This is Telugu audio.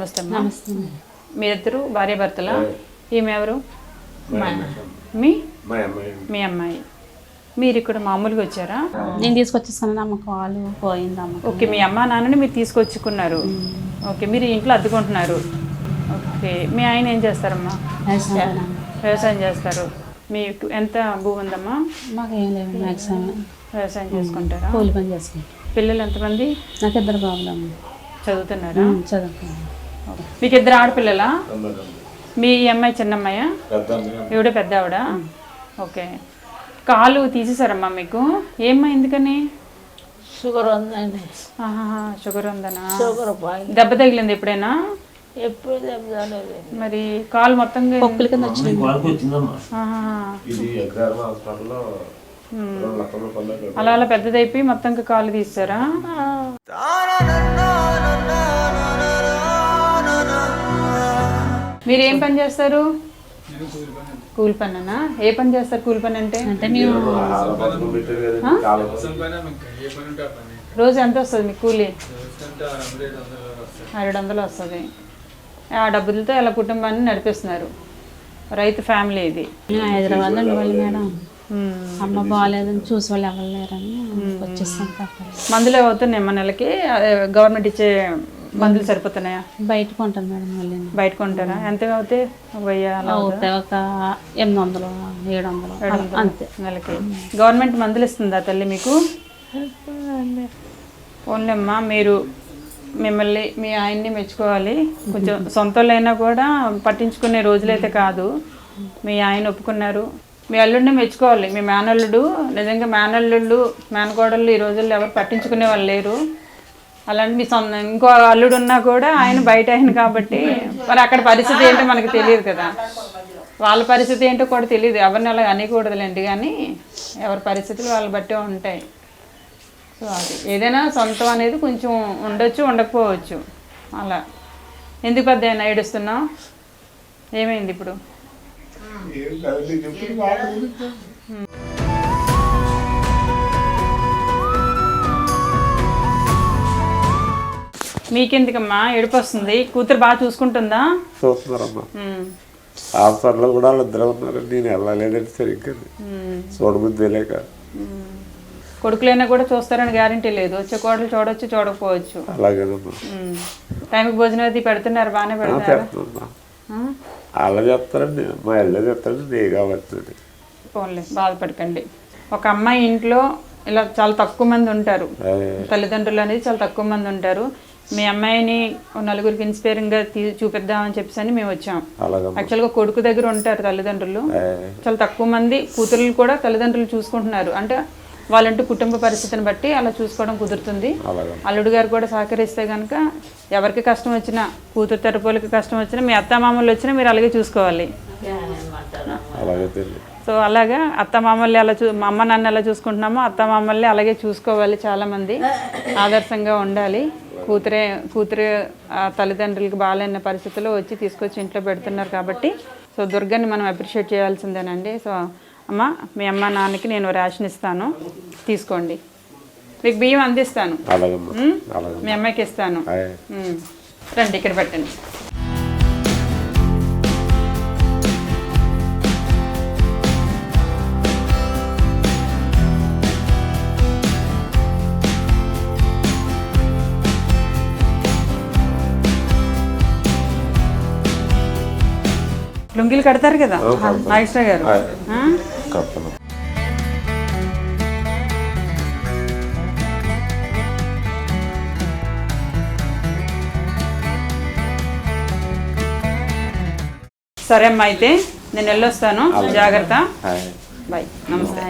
నమస్తే అమ్మా. మీ ఇద్దరు భార్యాభర్తలా? ఈమె ఎవరు? మీ అమ్మాయి. మీరు ఇక్కడ మామూలుగా వచ్చారా? నేను తీసుకొచ్చేసాను అమ్మ, కాలు పోయిందమ్మ. ఓకే, మీ అమ్మ నాన్నని మీరు తీసుకొచ్చుకున్నారు. ఓకే, మీరు ఇంట్లో అద్దుకుంటున్నారు. ఓకే, మీ ఆయన ఏం చేస్తారమ్మా? వ్యవసాయం చేస్తారు. మీకు ఎంత భూమి ఉందమ్మా? మాకు ఏం లేదు, మ్యాక్సిమం వ్యవసాయం చేసుకుంటారా? కూలి పని చేసుకుంటాం. పిల్లలు ఎంతమంది? నాకు 2 బాబులమ్మ. చదువుతున్నారా? చదువుకున్నాను. మీకు 2 ఆడపిల్లలా? మీ అమ్మాయి చిన్నమ్మాయ? ఈవిడ పెద్ద ఆవిడ. ఓకే, కాలు తీసేసారమ్మా మీకు? ఏమ్మా ఎందుకని? షుగర్ ఉందండి. షుగర్ ఉందనా? షుగర్ దెబ్బ తగిలింది ఎప్పుడైనా? ఎప్పుడు దెబ్బ తగలేదు. మరి కాలు మొత్తంగా పొక్కుల కింద వచ్చింది. అలా అలా పెద్దదైపోయి మొత్తం కాలు తీసారా? మీరు ఏం పని చేస్తారు? కూలి పనేనా? ఏ పని చేస్తారు కూలి పని అంటే? మేము రోజు ఎంత వస్తుంది మీకు కూలి? 700 వస్తుంది. ఆ డబ్బులతో ఇలా కుటుంబాన్ని నడిపిస్తున్నారు. రైతు ఫ్యామిలీ ఇది. హైదరాబాద్లో ఉండిపోయి మేడం, అమ్మ బాగాలేదని చూసి వాళ్ళు ఎవరు లేరని వచ్చేస్తాం. మందులు అవుతున్నాయి మన నెలకి? గవర్నమెంట్ ఇచ్చే మందులు సరిపోతున్నాయా? బయట కొంటాను మేడం. మళ్ళీ బయట కొంటారా? ఎంత అవుతాయి? 1000 అవుతాయి. ఒక 800, 700 అంతే నెలకి. గవర్నమెంట్ మందులు ఇస్తుందా తల్లి మీకు? ఓన్లీ అమ్మా, మీరు మిమ్మల్ని మీ ఆయన్ని మెచ్చుకోవాలి. కొంచెం సొంతలైనా కూడా పట్టించుకునే రోజులైతే కాదు. మీ ఆయన ఒప్పుకున్నారు. మీ అల్లుడిని మెచ్చుకోవాలి. మీ మేనల్లుడు నిజంగా మేనల్లుళ్ళు మేనకోడళ్ళు ఈ రోజుల్లో ఎవరు పట్టించుకునే వాళ్ళు లేరు. అలాంటి మీ ఇంకో అల్లుడు ఉన్నా కూడా ఆయన బయట ఆయన కాబట్టి మరి అక్కడ పరిస్థితి ఏంటో మనకు తెలియదు కదా. వాళ్ళ పరిస్థితి ఏంటో కూడా తెలియదు. ఎవరిని అలా అనకూడదులేండి, కానీ ఎవరి పరిస్థితులు వాళ్ళని బట్టే ఉంటాయి. సో అది ఏదైనా సొంతం అనేది కొంచెం ఉండొచ్చు, ఉండకపోవచ్చు. అలా ఎందుకు పెద్ద అయినా ఏడుస్తున్నావు? ఏమైంది ఇప్పుడు? మీకెందుకమ్మా ఏడుపు వస్తుంది? కూతురు బాగా చూసుకుంటుందా? చూస్తున్నారమ్మా. హాస్పిటల్లో కూడా వాళ్ళు 2 ఉన్నారు. నేను వెళ్ళలేదంటే సరిగ్గా చూడబుద్ధి లేక. కొడుకులైనా కూడా చూస్తారని గ్యారంటీ లేదు. వచ్చే కోడలు చూడొచ్చు, చూడకపోవచ్చు. అలాగేనమ్మా. టైంకి భోజనం అది పెడుతున్నారు? బాగానే పెడుతున్నారు. అలా చెప్తారండి, మా ఇళ్ళే చెప్తారండి. నేను కాబట్టి పోన్లే, బాధపడకండి. ఒక అమ్మాయి ఇంట్లో ఇలా చాలా తక్కువ మంది ఉంటారు. తల్లిదండ్రులు అనేది చాలా తక్కువ మంది ఉంటారు. మీ అమ్మాయిని 4గురికి ఇన్స్పైరింగ్గా చూపిద్దామని చెప్పేసి మేము వచ్చాం. యాక్చువల్గా కొడుకు దగ్గర ఉంటారు తల్లిదండ్రులు. చాలా తక్కువ మంది కూతుర్లు కూడా తల్లిదండ్రులు చూసుకుంటున్నారు. అంటే వాళ్ళంటూ కుటుంబ పరిస్థితిని బట్టి అలా చూసుకోవడం కుదురుతుంది. అల్లుడు గారు కూడా సహకరిస్తే కనుక ఎవరికి కష్టం వచ్చినా, కూతురు తరపులకి కష్టం వచ్చినా, మీ అత్తమామలు వచ్చినా మీరు అలాగే చూసుకోవాలి. సో అలాగా అత్తమామల్ని ఎలా మా అమ్మ నాన్న ఎలా చూసుకుంటున్నామో అత్తమామల్ని అలాగే చూసుకోవాలి. చాలామంది ఆదర్శంగా ఉండాలి. కూతురే తల్లిదండ్రులకి బాగాలేని పరిస్థితుల్లో వచ్చి తీసుకొచ్చి ఇంట్లో పెడుతున్నారు కాబట్టి సో దుర్గాని మనం అప్రిషియేట్ చేయాల్సిందేనండి. సో అమ్మ, మీ అమ్మ నాన్నకి నేను రేషన్ ఇస్తాను, తీసుకోండి. మీకు బియ్యం అందిస్తాను, మీ అమ్మాయికి ఇస్తాను. రండి ఇక్కడ పెట్టండి. లుంగీలు కడతారు కదా నాగేశ్వర గారు? సరే అమ్మా, అయితే నేను వెళ్ళొస్తాను. జాగ్రత్త. బాయ్. నమస్తే.